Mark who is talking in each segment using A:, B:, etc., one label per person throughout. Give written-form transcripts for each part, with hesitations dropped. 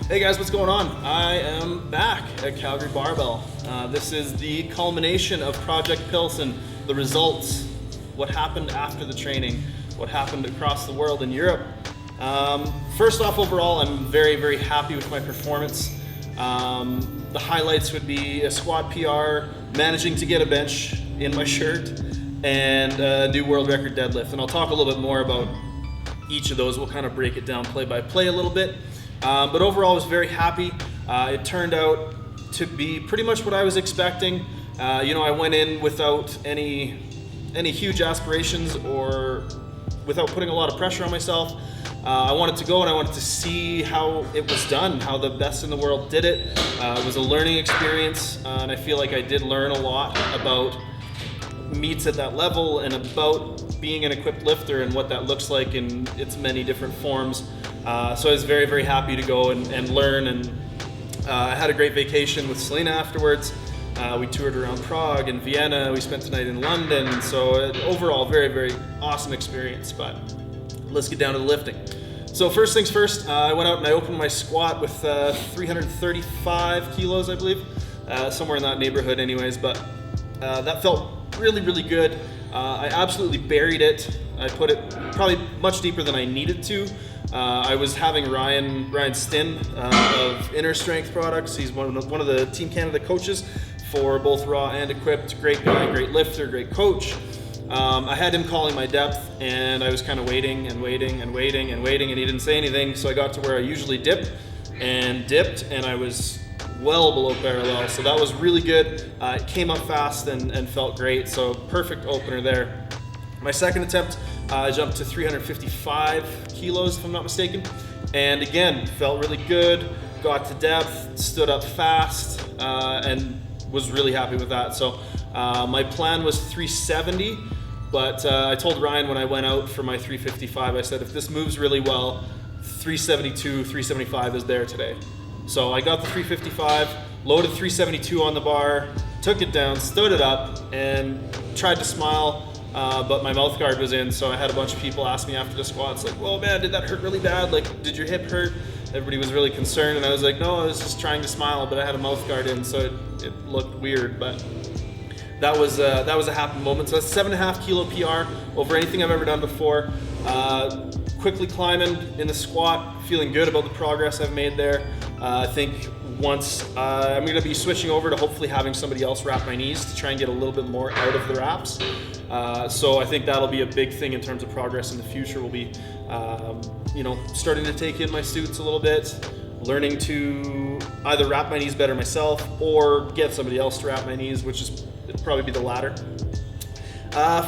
A: Hey guys, what's going on? I am back at Calgary Barbell. This is the culmination of Project Pilsen, the results, what happened after the training, what happened across the world in Europe. First off, overall, I'm very, very happy with my performance. The highlights would be a squat PR, managing to get a bench in my shirt, and a new world record deadlift. And I'll talk a little bit more about each of those. We'll kind of break it down play by play a little bit. But overall, I was very happy. It turned out to be pretty much what I was expecting. I went in without any huge aspirations or without putting a lot of pressure on myself. I wanted to go and I wanted to see how it was done, how the best in the world did it. It was a learning experience, and I feel like I did learn a lot about meets at that level and about being an equipped lifter and what that looks like in its many different forms. So I was very, very happy to go and learn, and I had a great vacation with Selena afterwards. We toured around Prague and Vienna. We spent the night in London. So overall, very, very awesome experience. But let's get down to the lifting. So first things first, I went out and I opened my squat with 335 kilos, I believe, somewhere in that neighborhood anyways. But that felt really, really good. I absolutely buried it. I put it probably much deeper than I needed to. I was having Ryan Stinn of Inner Strength Products. He's one of the Team Canada coaches for both Raw and Equipped. Great guy, great lifter, great coach. I had him calling my depth, and I was kind of waiting, and he didn't say anything. So I got to where I usually dip and dipped, and I was well below parallel. So that was really good. It came up fast and felt great. So perfect opener there. My second attempt, I jumped to 355 kilos, if I'm not mistaken. And again, felt really good, got to depth, stood up fast, and was really happy with that. So my plan was 370, but I told Ryan when I went out for my 355, I said, if this moves really well, 372, 375 is there today. So I got the 355, loaded 372 on the bar, took it down, stood it up, and tried to smile. But my mouth guard was in, so I had a bunch of people ask me after the squats, like, "Whoa, man, did that hurt really bad? Like, did your hip hurt?" Everybody was really concerned, and I was like, "No, I was just trying to smile, but I had a mouth guard in, so it looked weird." But that was a happy moment. So that's 7.5 kilo PR over anything I've ever done before. Quickly climbing in the squat, feeling good about the progress I've made there. I think once I'm going to be switching over to hopefully having somebody else wrap my knees to try and get a little bit more out of the wraps. So I think that'll be a big thing in terms of progress in the future. We'll be, starting to take in my suits a little bit, learning to either wrap my knees better myself or get somebody else to wrap my knees, which it'd probably be the latter.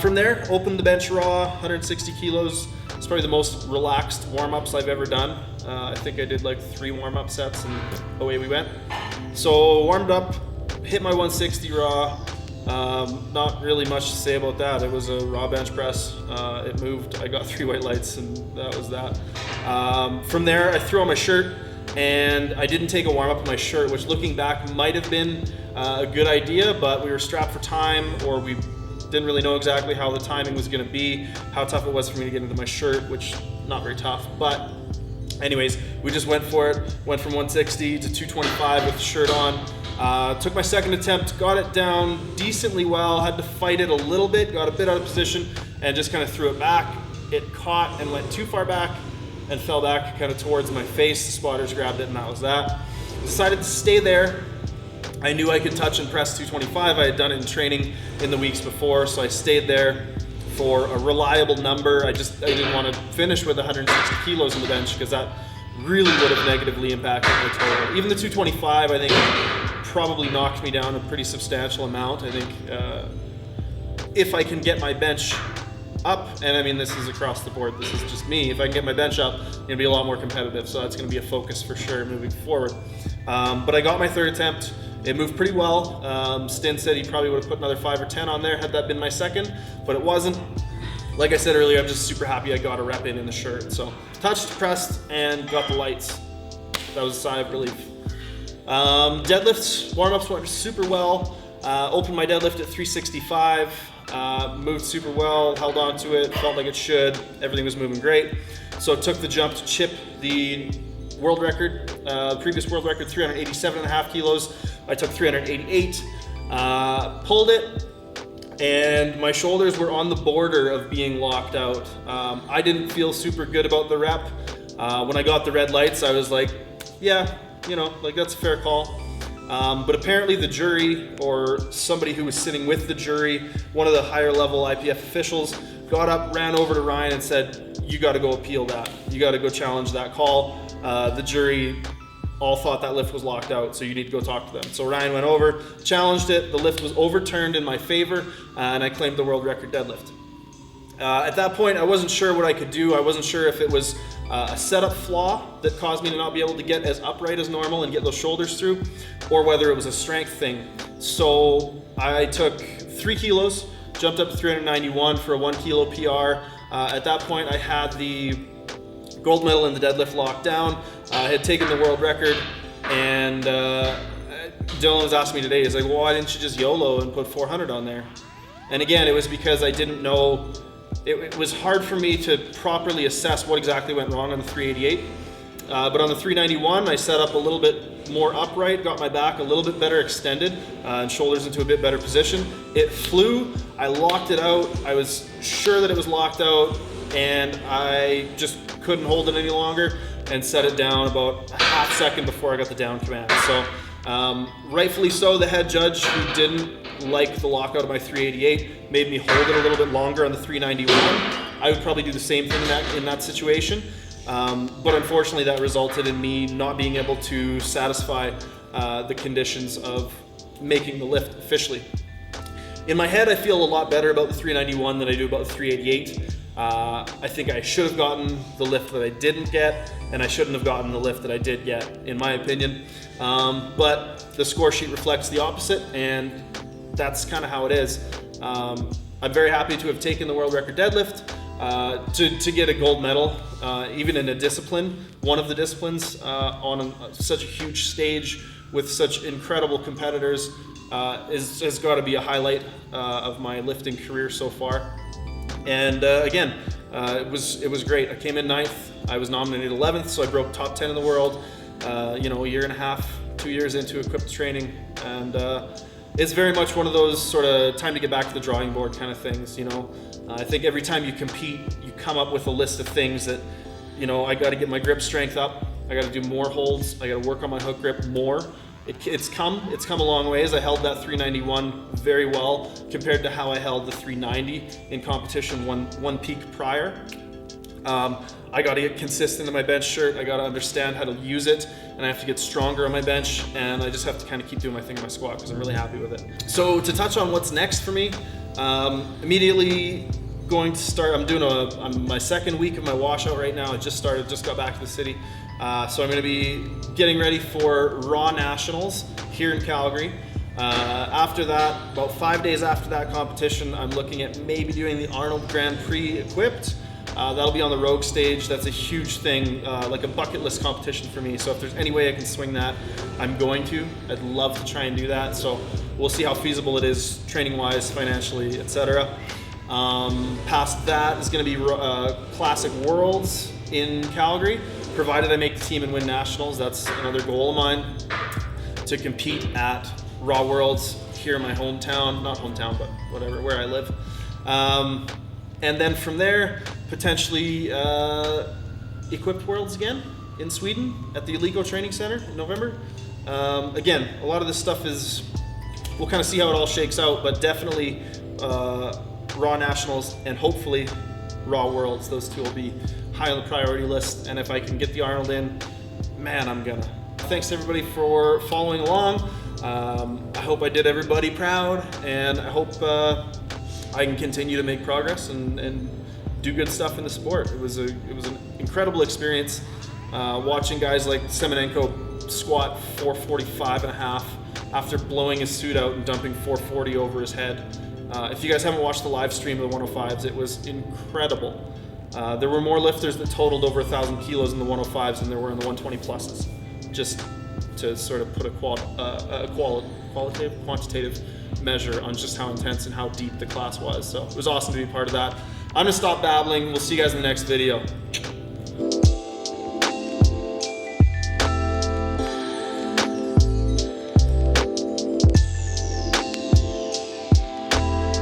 A: From there, opened the bench raw, 160 kilos. It's probably the most relaxed warm-ups I've ever done. I think I did like 3 warm-up sets and away we went. So warmed up, hit my 160 raw. Not really much to say about that. It was a raw bench press. It moved. I got 3 white lights, and that was that. From there, I threw on my shirt, and I didn't take a warm up in my shirt, which looking back might have been a good idea, but we were strapped for time, or we didn't really know exactly how the timing was going to be, how tough it was for me to get into my shirt, which not very tough. But anyways, we just went for it. Went from 160 to 225 with the shirt on. Took my second attempt, got it down decently well, had to fight it a little bit, got a bit out of position, and just kind of threw it back. It caught and went too far back and fell back kind of towards my face. The spotters grabbed it, and that was that. Decided to stay there. I knew I could touch and press 225. I had done it in training in the weeks before, so I stayed there for a reliable number. I didn't want to finish with 160 kilos on the bench because that really would have negatively impacted my total. Even the 225, I think, probably knocked me down a pretty substantial amount. I think if I can get my bench up, and I mean this is across the board, this is just me, if I can get my bench up, I'm going to be a lot more competitive, so that's going to be a focus for sure moving forward. But I got my third attempt. It moved pretty well. Stin said he probably would have put another 5 or 10 on there had that been my second, but it wasn't. Like I said earlier, I'm just super happy I got a rep in the shirt. So touched, pressed, and got the lights. That was a sigh of relief. Deadlifts, warm-ups went super well. Opened my deadlift at 365. moved super well, held on to it, felt like it should, everything was moving great. So took the jump to chip the world record, previous world record, 387.5 kilos. I took 388, pulled it, and my shoulders were on the border of being locked out. I didn't feel super good about the rep. When I got the red lights, I was like, yeah, you know, like that's a fair call. But apparently the jury, or somebody who was sitting with the jury, one of the higher level IPF officials, got up, ran over to Ryan and said, you got to go appeal that. You got to go challenge that call. The jury all thought that lift was locked out, so you need to go talk to them. So Ryan went over, challenged it. The lift was overturned in my favor, and I claimed the world record deadlift. At that point, I wasn't sure what I could do. I wasn't sure if it was a setup flaw that caused me to not be able to get as upright as normal and get those shoulders through, or whether it was a strength thing. So I took 3 kilos, jumped up to 391 for a 1 kilo PR. At that point, I had the gold medal in the deadlift locked down. I had taken the world record, and Dylan was asking me today, he's like, well, why didn't you just YOLO and put 400 on there? And again, it was because I didn't know. It was hard for me to properly assess what exactly went wrong on the 388. But on the 391, I set up a little bit more upright, got my back a little bit better extended, and shoulders into a bit better position. It flew, I locked it out, I was sure that it was locked out, and I just couldn't hold it any longer and set it down about a half second before I got the down command. So rightfully so, the head judge, who didn't like the lockout of my 388, made me hold it a little bit longer on the 391. I would probably do the same thing in that situation. But unfortunately that resulted in me not being able to satisfy the conditions of making the lift officially. In my head, I feel a lot better about the 391 than I do about the 388. I think I should have gotten the lift that I didn't get, and I shouldn't have gotten the lift that I did get, in my opinion. But the score sheet reflects the opposite, and that's kind of how it is. I'm very happy to have taken the world record deadlift, to get a gold medal, even in a discipline, one of the disciplines, on such a huge stage with such incredible competitors, has got to be a highlight of my lifting career so far. And again, it was great. I came in 9th. I was nominated 11th, so I broke top 10 in the world. A year and a half, 2 years into equipped training, and it's very much one of those sort of time to get back to the drawing board kind of things. I think every time you compete, you come up with a list of things that, I got to get my grip strength up. I got to do more holds. I got to work on my hook grip more. It's come a long ways. I held that 391 very well compared to how I held the 390 in competition one peak prior. I got to get consistent in my bench shirt. I got to understand how to use it, and I have to get stronger on my bench, and I just have to kind of keep doing my thing in my squat because I'm really happy with it. So to touch on what's next for me, immediately going to start. I'm my second week of my washout right now. I just got back to the city. So I'm going to be getting ready for Raw Nationals here in Calgary. After that, about 5 days after that competition, I'm looking at maybe doing the Arnold Grand Prix equipped. That'll be on the Rogue stage. That's a huge thing, like a bucket list competition for me. So if there's any way I can swing that, I'm going to. I'd love to try and do that. So we'll see how feasible it is, training-wise, financially, etc. Past that is going to be Classic Worlds in Calgary. Provided I make the team and win nationals, that's another goal of mine, to compete at Raw Worlds here in my hometown, not hometown, but whatever, where I live. And then from there, potentially Equipped Worlds again in Sweden at the Alico Training Center in November. Again, a lot of this stuff we'll kind of see how it all shakes out, but definitely Raw Nationals and hopefully Raw Worlds. Those two will be high on the priority list, and if I can get the Arnold in, man, I'm gonna. Thanks everybody for following along. I hope I did everybody proud, and I hope I can continue to make progress and do good stuff in the sport. It was an incredible experience watching guys like Semenenko squat 445.5 after blowing his suit out and dumping 440 over his head. If you guys haven't watched the live stream of the 105s, it was incredible. There were more lifters that totaled over 1,000 kilos in the 105s than there were in the 120 pluses, just to sort of put a quantitative measure on just how intense and how deep the class was. So it was awesome to be part of that. I'm gonna stop babbling. We'll see you guys in the next video.